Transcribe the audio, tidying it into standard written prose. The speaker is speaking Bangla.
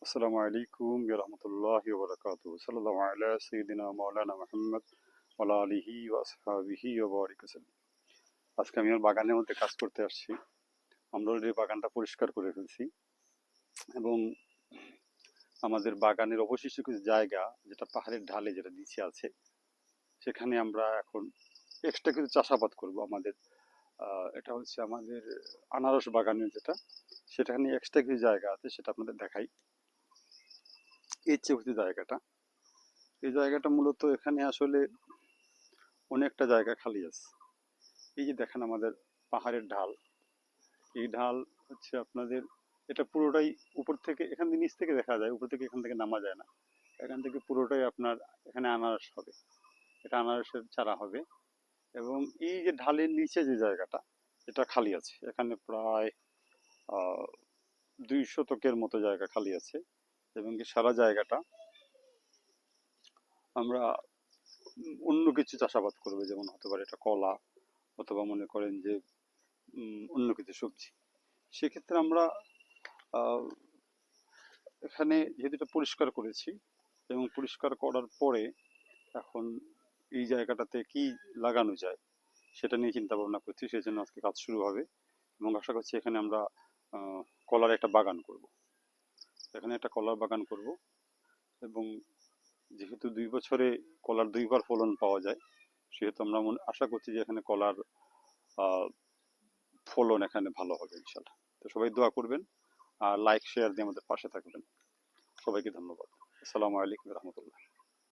আসসালামু আলাইকুম ওয়া রাহমাতুল্লাহি ওয়া বারাকাতুহু। সাল্লাল্লাহু আলা সাইয়্যিদিনা মাওলানা মুহাম্মদ ওয়া আলা আলিহি ওয়া আসহাবিহি ওয়া বারিক ওয়াসাল্লাম। আজকে আমি আমার বাগানের মধ্যে কাজ করতে আসছি। আমরা অলরেডি বাগানটা পরিষ্কার করে ফেলছি এবং আমাদের বাগানের অবশিষ্ট কিছু জায়গা যেটা পাহাড়ের ঢালে যেটা নিচে আছে সেখানে আমরা এখন এক্সট্রা কিছু চাষাবাদ করব। আমাদের এটা হচ্ছে আমাদের আনারস বাগানের যেটা সেখানে এক্সট্রা কিছু জায়গা আছে সেটা আপনাদের দেখাই। এই যে হচ্ছে জায়গাটা, এই জায়গাটা মূলত এখানে আসলে অনেকটা জায়গা খালি আছে। এই যে দেখেন আমাদের পাহাড়ের ঢাল, এই ঢাল হচ্ছে আপনাদের এটা পুরোটাই উপর থেকে, এখান থেকে নিচ থেকে দেখা যায়, উপর থেকে এখান থেকে নামা যায় না। এখান থেকে পুরোটাই আপনার এখানে আনারস হবে, এটা আনারসের চারা হবে। এবং এই যে ঢালের নিচে যে জায়গাটা এটা খালি আছে, এখানে প্রায় 2 শতকের মতো জায়গা খালি আছে। এবং কি সারা জায়গাটা আমরা অন্য কিছু চাষাবাদ করবে, যেমন হতে পারে এটা কলা, অথবা মনে করেন যে অন্য কিছু সবজি। সেক্ষেত্রে আমরা আহ, এখানে যেহেতু এটা পরিষ্কার করেছি এবং পরিষ্কার করার পরে এখন এই জায়গাটাতে কি লাগানো যায় সেটা নিয়ে চিন্তা ভাবনা করছি। সেই জন্য আজকে কাজ শুরু হবে এবং আশা করছি এখানে আমরা কলার একটা বাগান করব। এখানে একটা কলার বাগান করব এবং যেহেতু 2 বছরে কলার 2বার ফলন পাওয়া যায়, সেহেতু আমরা আশা করছি যে এখানে কলার আহ, ফলন এখানে ভালো হবে ইনশাল্লাহ। তো সবাই দোয়া করবেন আর লাইক শেয়ার দিয়ে আমাদের পাশে থাকবেন। সবাইকে ধন্যবাদ। আসসালামু আলাইকুম রহমতুল্লাহ।